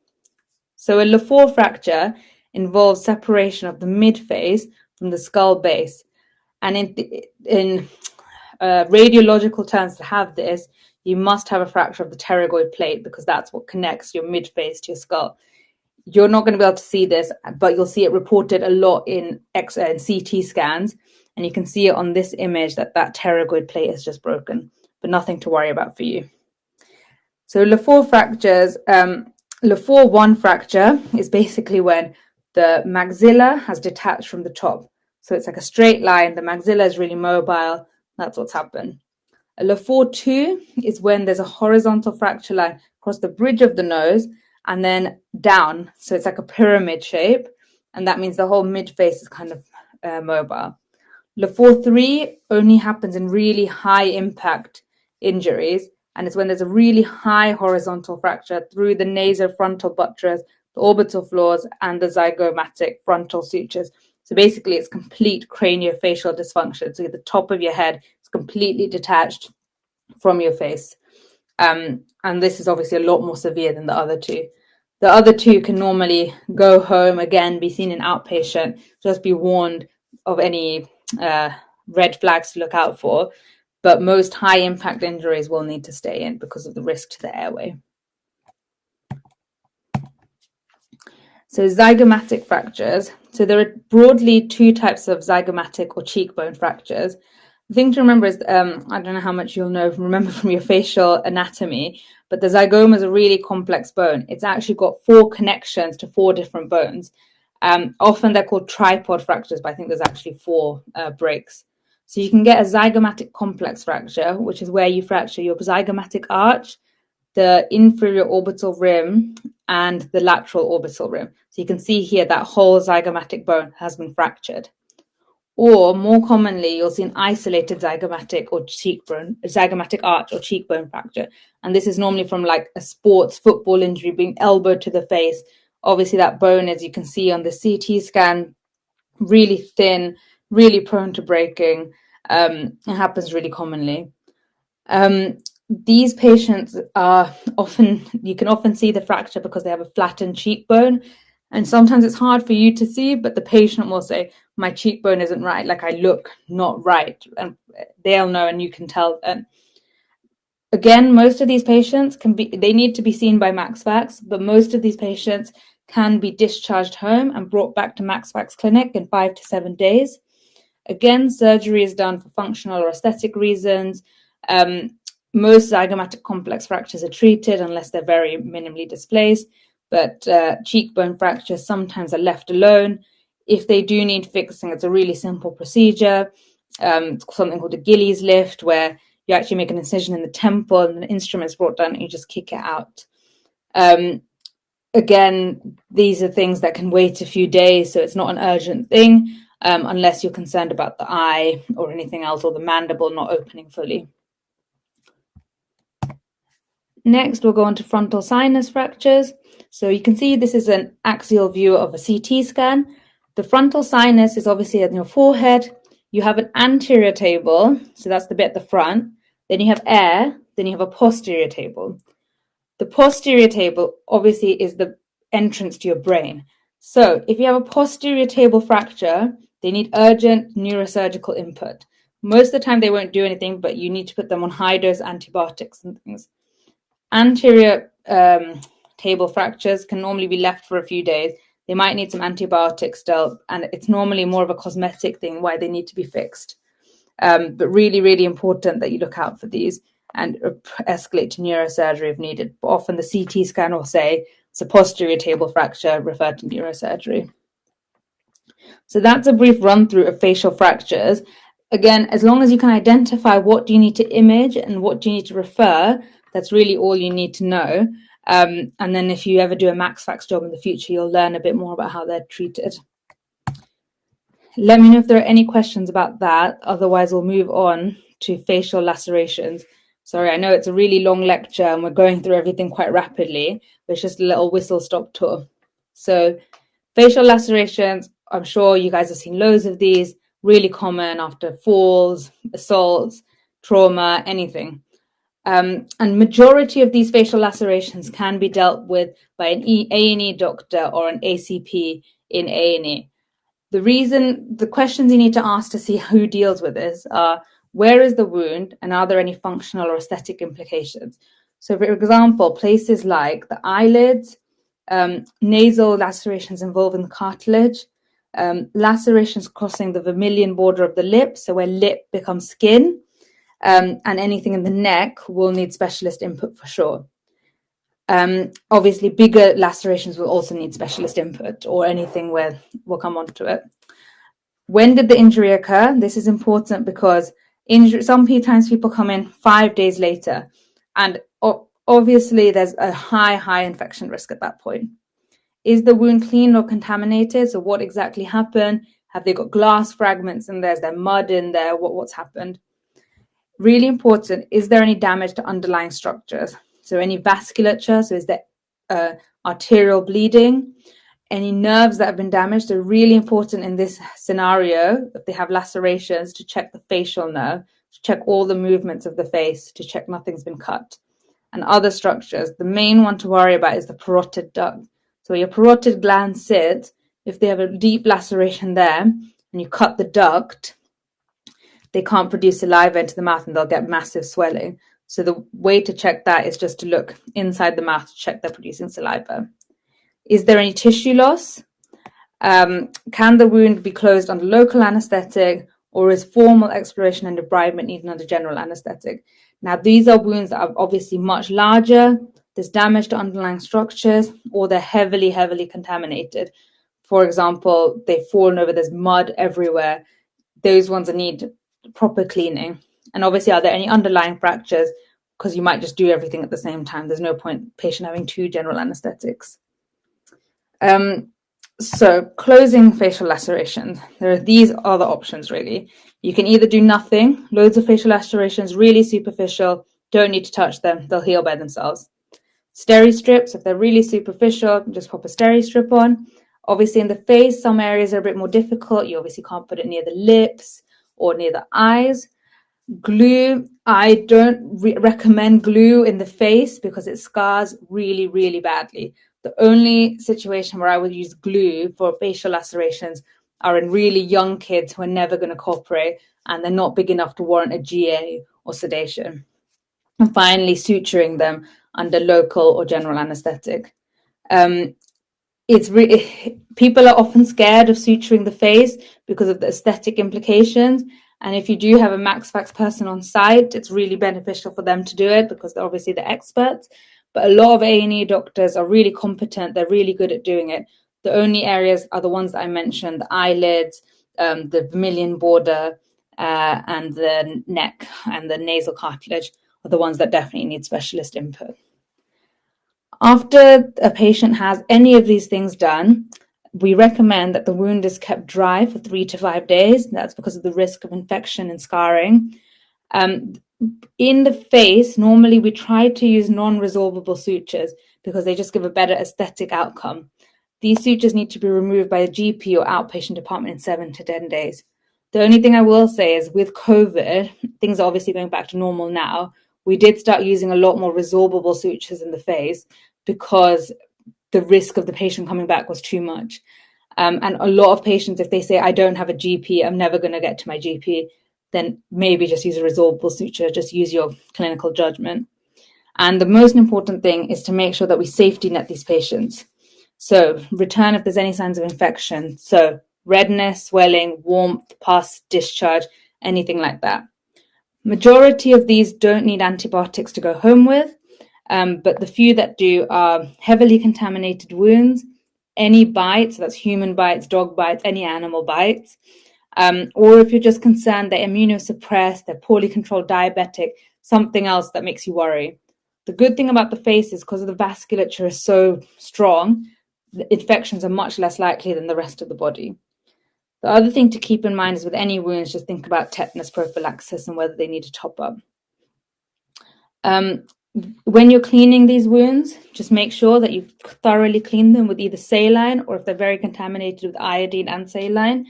So a Lefort fracture involves separation of the midface from the skull base. And in radiological terms, to have this, you must have a fracture of the pterygoid plate, because that's what connects your midface to your skull. You're not going to be able to see this, but you'll see it reported a lot in CT scans, and you can see it on this image that pterygoid plate is just broken, but nothing to worry about for you. So Lefort fractures, Lefort 1 fracture is basically when the maxilla has detached from the top. So it's like a straight line, the maxilla is really mobile, that's what's happened. A Lefort 2 is when there's a horizontal fracture line across the bridge of the nose and then down. So it's like a pyramid shape. And that means the whole midface is kind of mobile. Lefort 3 only happens in really high impact injuries. And it's when there's a really high horizontal fracture through the nasofrontal buttress, the orbital floors, and the zygomatic frontal sutures. So basically, it's complete craniofacial dysfunction. So the top of your head is completely detached from your face. And this is obviously a lot more severe than the other two. The other two can normally go home, again, be seen in outpatient, just be warned of any red flags to look out for. But most high impact injuries will need to stay in because of the risk to the airway. So zygomatic fractures. So there are broadly two types of zygomatic or cheekbone fractures. The thing to remember is, I don't know how much you'll remember from your facial anatomy, but the zygoma is a really complex bone. It's actually got 4 connections to 4 different bones. Often they're called tripod fractures, but I think there's actually 4 breaks. So you can get a zygomatic complex fracture, which is where you fracture your zygomatic arch, the inferior orbital rim, and the lateral orbital rim. So you can see here that whole zygomatic bone has been fractured. Or more commonly, you'll see an isolated zygomatic arch or cheekbone fracture. And this is normally from like a sports football injury, being elbowed to the face. Obviously, that bone, as you can see on the CT scan, really thin, really prone to breaking. It happens really commonly. These patients are you can often see the fracture because they have a flattened cheekbone. And sometimes it's hard for you to see, but the patient will say, my cheekbone isn't right, like I look not right. And they'll know, and you can tell. And again, most of these patients they need to be seen by MaxFax, but most of these patients can be discharged home and brought back to MaxFax clinic in 5 to 7 days. Again, surgery is done for functional or aesthetic reasons. Most zygomatic complex fractures are treated unless they're very minimally displaced, but cheekbone fractures sometimes are left alone. If they do need fixing, it's a really simple procedure. It's something called a Gillies lift, where you actually make an incision in the temple and an instrument is brought down and you just kick it out. Again, these are things that can wait a few days, so it's not an urgent thing unless you're concerned about the eye or anything else, or the mandible not opening fully. Next, we'll go on to frontal sinus fractures. So you can see this is an axial view of a CT scan. The frontal sinus is obviously at your forehead. You have an anterior table, so that's the bit at the front. Then you have air, then you have a posterior table. The posterior table obviously is the entrance to your brain. So if you have a posterior table fracture, they need urgent neurosurgical input. Most of the time they won't do anything, but you need to put them on high-dose antibiotics and things. Anterior table fractures can normally be left for a few days. They might need some antibiotics still, and it's normally more of a cosmetic thing why they need to be fixed. But really, really important that you look out for these and escalate to neurosurgery if needed. But often the CT scan will say it's a posterior table fracture, refer to neurosurgery. So that's a brief run through of facial fractures. Again, as long as you can identify what do you need to image and what do you need to refer, that's really all you need to know. And then if you ever do a MaxFax job in the future, you'll learn a bit more about how they're treated. Let me know if there are any questions about that. Otherwise, we'll move on to facial lacerations. Sorry, I know it's a really long lecture and we're going through everything quite rapidly, but it's just a little whistle-stop tour. So facial lacerations, I'm sure you guys have seen loads of these, really common after falls, assaults, trauma, anything. And majority of these facial lacerations can be dealt with by an A&E doctor or an ACP in A&E. The questions you need to ask to see who deals with this are, where is the wound and are there any functional or aesthetic implications? So for example, places like the eyelids, nasal lacerations involving the cartilage, lacerations crossing the vermilion border of the lip, so where lip becomes skin, and anything in the neck will need specialist input for sure. Obviously, bigger lacerations will also need specialist input, or anything where we'll come on to it. When did the injury occur? This is important because sometimes people come in 5 days later, and obviously there's a high infection risk at that point. Is the wound clean or contaminated? So what exactly happened? Have they got glass fragments in there? Is there mud in there? What's happened? Really important, is there any damage to underlying structures? So any vasculature, so is there arterial bleeding? Any nerves that have been damaged are really important in this scenario. If they have lacerations, to check the facial nerve, to check all the movements of the face, to check nothing's been cut. And other structures, the main one to worry about is the parotid duct. So where your parotid gland sits, if they have a deep laceration there and you cut the duct, they can't produce saliva into the mouth and they'll get massive swelling. So the way to check that is just to look inside the mouth to check they're producing saliva. Is there any tissue loss? Can the wound be closed under local anesthetic, or is formal exploration and debridement needed under general anesthetic? Now, these are wounds that are obviously much larger, there's damage to underlying structures, or they're heavily contaminated. For example, they've fallen over, there's mud everywhere. Those ones need proper cleaning. And obviously, are there any underlying fractures? Because you might just do everything at the same time. There's no point patient having 2 general anesthetics. So closing facial lacerations, these are the options really. You can either do nothing, loads of facial lacerations, really superficial, don't need to touch them, they'll heal by themselves. Steri strips, if they're really superficial, just pop a steri strip on. Obviously in the face, some areas are a bit more difficult. You obviously can't put it near the lips or near the eyes. Glue, I don't recommend glue in the face because it scars really badly. The only situation where I would use glue for facial lacerations are in really young kids who are never going to cooperate and they're not big enough to warrant a GA or sedation. And finally, suturing them under local or general anesthetic. People are often scared of suturing the face because of the aesthetic implications. And if you do have a MaxFax person on site, it's really beneficial for them to do it because they're obviously the experts. But a lot of A&E doctors are really competent. They're really good at doing it. The only areas are the ones that I mentioned, the eyelids, the vermilion border, and the neck and the nasal cartilage are the ones that definitely need specialist input. After a patient has any of these things done, we recommend that the wound is kept dry for 3 to 5 days. That's because of the risk of infection and scarring. In the face, normally we try to use non-resorbable sutures because they just give a better aesthetic outcome. These sutures need to be removed by a GP or outpatient department in 7 to 10 days. The only thing I will say is with COVID, things are obviously going back to normal now. we did start using a lot more resorbable sutures in the face because the risk of the patient coming back was too much. And a lot of patients, if they say, I don't have a GP, I'm never going to get to my GP, then maybe just use a resorbable suture, just use your clinical judgment. And the most important thing is to make sure that we safety net these patients. So return if there's any signs of infection. So redness, swelling, warmth, pus, discharge, anything like that. Majority of these don't need antibiotics to go home with, but the few that do are heavily contaminated wounds, any bites, so that's human bites, dog bites, any animal bites, or if you're just concerned they're immunosuppressed, they're poorly controlled diabetic, something else that makes you worry. The good thing about the face is because the vasculature is so strong, the infections are much less likely than the rest of the body. The other thing to keep in mind is with any wounds, just think about tetanus prophylaxis and whether they need a top up. When you're cleaning these wounds, just make sure that you thoroughly clean them with either saline or if they're very contaminated with iodine and saline.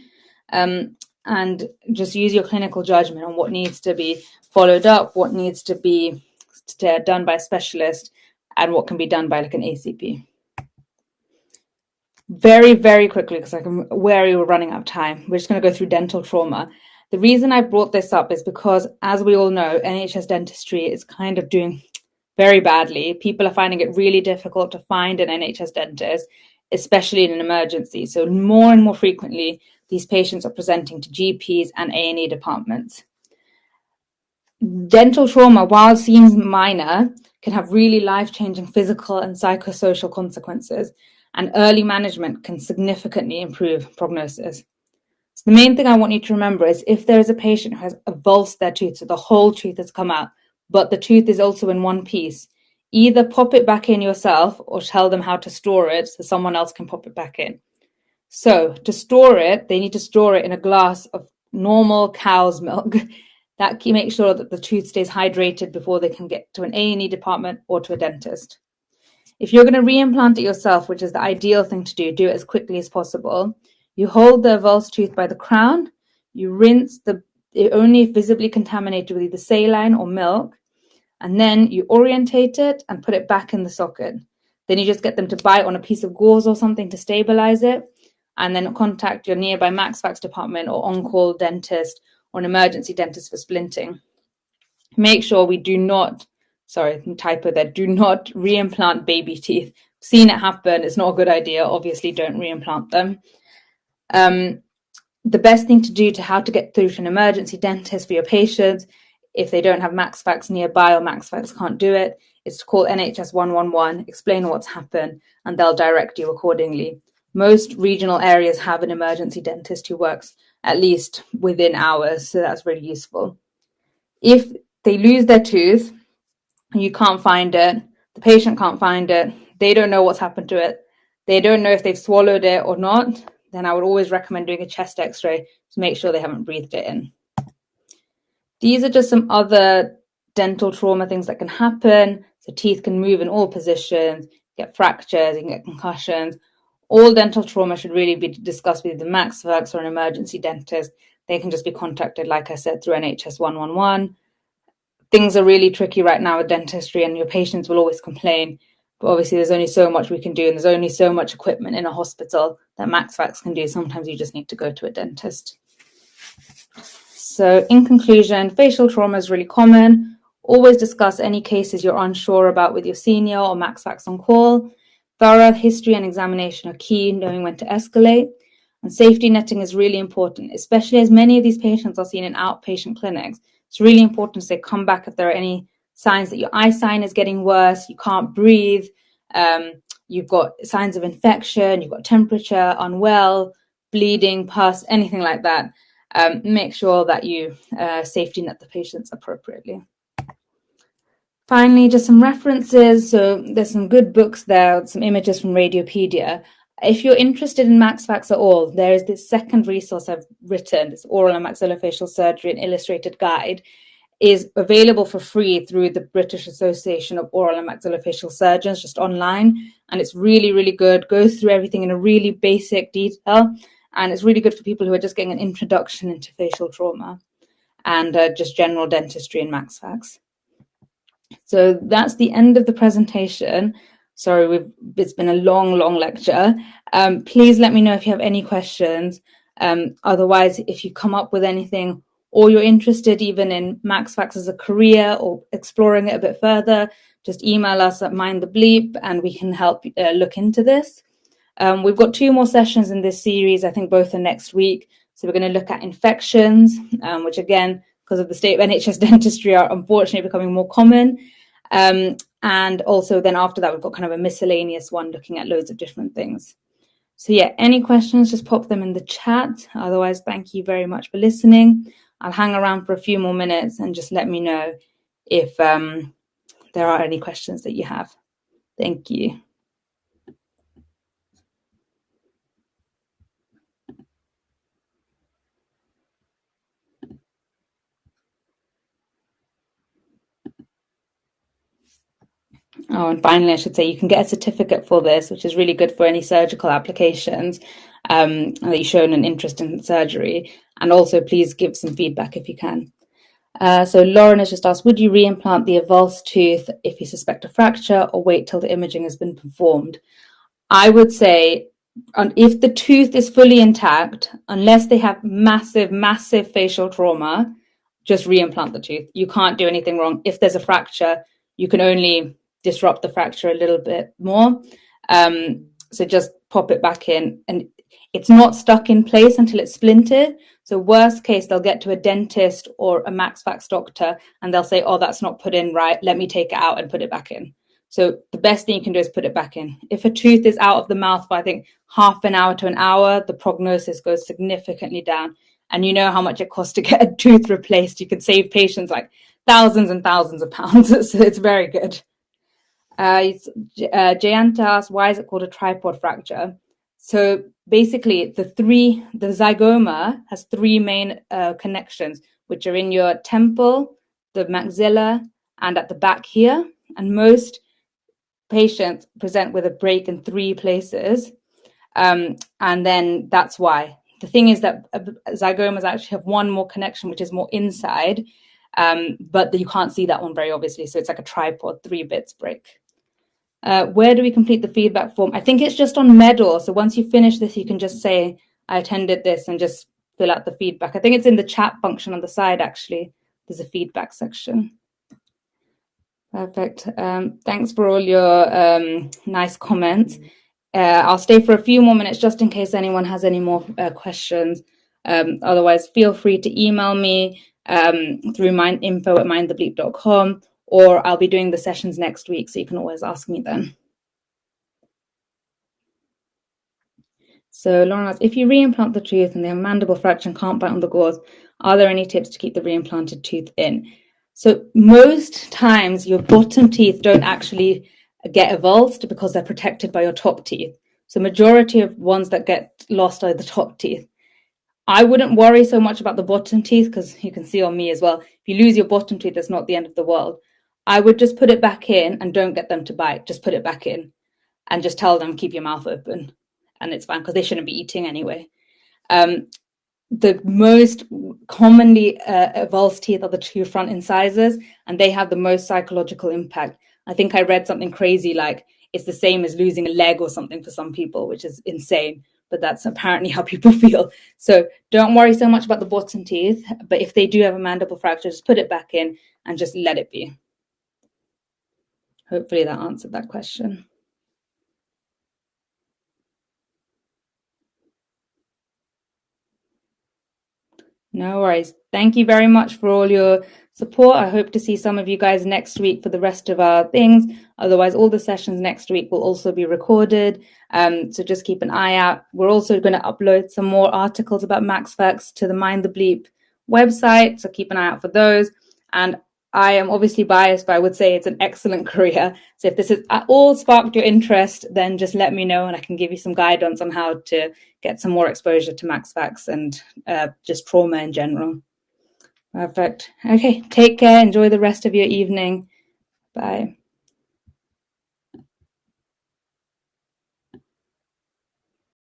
And just use your clinical judgment on what needs to be followed up, what needs to be done by a specialist, and what can be done by like an ACP. Very, very quickly, because I'm wary we're running out of time, we're just going to go through dental trauma. The reason I brought this up is because, as we all know, NHS dentistry is kind of doing very badly. People are finding it really difficult to find an NHS dentist, especially in an emergency. So more and more frequently, these patients are presenting to GPs and A&E departments. Dental trauma, while it seems minor, can have really life-changing physical and psychosocial consequences, and early management can significantly improve prognosis. So the main thing I want you to remember is if there is a patient who has avulsed their tooth, so the whole tooth has come out, but the tooth is also in one piece, either pop it back in yourself or tell them how to store it so someone else can pop it back in. So to store it, they need to store it in a glass of normal cow's milk. That can make sure that the tooth stays hydrated before they can get to an A&E department or to a dentist. If you're going to reimplant it yourself, which is the ideal thing to do it as quickly as possible. You hold the avulsed tooth by the crown, you rinse it only visibly contaminated with either saline or milk, and then you orientate it and put it back in the socket. Then you just get them to bite on a piece of gauze or something to stabilize it, and then contact your nearby MaxFax department or on-call dentist or an emergency dentist for splinting. Make sure we do not, typo there, do not reimplant baby teeth. Seen it happen, it's not a good idea. Obviously, don't reimplant them. The best thing to do to how to get through to an emergency dentist for your patients, if they don't have MaxFax nearby or MaxFax can't do it, is to call NHS 111, explain what's happened, and they'll direct you accordingly. Most regional areas have an emergency dentist who works at least within hours, so that's really useful. If they lose their tooth, you can't find it, the patient can't find it, they don't know what's happened to it, they don't know if they've swallowed it or not, then I would always recommend doing a chest x-ray to make sure they haven't breathed it in. These are just some other dental trauma things that can happen. So teeth can move in all positions, get fractures, you can get concussions. All dental trauma should really be discussed with the MaxFax or an emergency dentist. They can just be contacted, like I said, through NHS 111. Things are really tricky right now with dentistry, and your patients will always complain. But obviously, there's only so much we can do, and there's only so much equipment in a hospital that MaxFax can do. Sometimes you just need to go to a dentist. So in conclusion, facial trauma is really common. Always discuss any cases you're unsure about with your senior or MaxFax on call. Thorough history and examination are key, knowing when to escalate. And safety netting is really important, especially as many of these patients are seen in outpatient clinics. It's really important to say, come back if there are any signs that your eye sign is getting worse, you can't breathe, you've got signs of infection, you've got temperature, unwell, bleeding, pus, anything like that. Make sure that you safety net the patients appropriately. Finally, just some references. So there's some good books there, some images from Radiopedia. If you're interested in MaxFax at all, there is this second resource I've written, this Oral and Maxillofacial Surgery, an illustrated guide, is available for free through the British Association of Oral and Maxillofacial Surgeons, just online. And it's really, really good, goes through everything in a really basic detail. And it's really good for people who are just getting an introduction into facial trauma and just general dentistry and MaxFax. So that's the end of the presentation. Sorry, it's been a long lecture. Please let me know if you have any questions. Otherwise, if you come up with anything or you're interested even in MaxFax as a career or exploring it a bit further, just email us at Mind the Bleep and we can help look into this. We've got 2 more sessions in this series. I think both are next week. So we're going to look at infections, which again, because of the state of NHS dentistry, are unfortunately becoming more common. And also then after that, we've got kind of a miscellaneous one looking at loads of different things. So yeah, any questions, just pop them in the chat. Otherwise, thank you very much for listening. I'll hang around for a few more minutes and just let me know if there are any questions that you have. Thank you. Oh, and finally, I should say you can get a certificate for this, which is really good for any surgical applications that you've shown an interest in surgery. And also, please give some feedback if you can. So Lauren has just asked, would you reimplant the avulsed tooth if you suspect a fracture or wait till the imaging has been performed? I would say if the tooth is fully intact, unless they have massive facial trauma, just reimplant the tooth. You can't do anything wrong. If there's a fracture, you can only disrupt the fracture a little bit more. So just pop it back in, and it's not stuck in place until it's splintered. So worst case, they'll get to a dentist or a MaxFax doctor and they'll say, oh, that's not put in right. Let me take it out and put it back in. So the best thing you can do is put it back in. If a tooth is out of the mouth for, I think, half an hour to an hour, the prognosis goes significantly down. And you know how much it costs to get a tooth replaced. You can save patients like thousands and thousands of pounds. So it's very good. Jayanta asked, why is it called a tripod fracture? So basically, the zygoma has 3 main connections, which are in your temple, the maxilla, and at the back here. And most patients present with a break in 3 places. And then that's why. The thing is that zygomas actually have 1 more connection, which is more inside, but you can't see that one very obviously. So it's like a tripod, 3 bits break. Where do we complete the feedback form? I think it's just on Medal. So once you finish this, you can just say, I attended this and just fill out the feedback. I think it's in the chat function on the side, actually. There's a feedback section. Perfect. Thanks for all your nice comments. I'll stay for a few more minutes just in case anyone has any more questions. Otherwise, feel free to email me through info@mindthebleep.com, or I'll be doing the sessions next week, so you can always ask me then. So Lauren asks, if you reimplant the tooth and they have mandible fracture and can't bite on the gauze, are there any tips to keep the reimplanted tooth in? So most times your bottom teeth don't actually get avulsed because they're protected by your top teeth. So majority of ones that get lost are the top teeth. I wouldn't worry so much about the bottom teeth because you can see on me as well, if you lose your bottom teeth, that's not the end of the world. I would just put it back in and don't get them to bite. Just put it back in and just tell them, keep your mouth open. And it's fine because they shouldn't be eating anyway. The most commonly avulsed teeth are the 2 front incisors, and they have the most psychological impact. I think I read something crazy like it's the same as losing a leg or something for some people, which is insane, but that's apparently how people feel. So don't worry so much about the bottom teeth, but if they do have a mandible fracture, just put it back in and just let it be. Hopefully that answered that question. No worries. Thank you very much for all your support. I hope to see some of you guys next week for the rest of our things. Otherwise, all the sessions next week will also be recorded. So just keep an eye out. We're also going to upload some more articles about MaxFax to the Mind the Bleep website. So keep an eye out for those. And I am obviously biased, but I would say it's an excellent career. So if this has at all sparked your interest, then just let me know and I can give you some guidance on how to get some more exposure to MaxFax and just trauma in general. Perfect. Okay, take care. Enjoy the rest of your evening. Bye.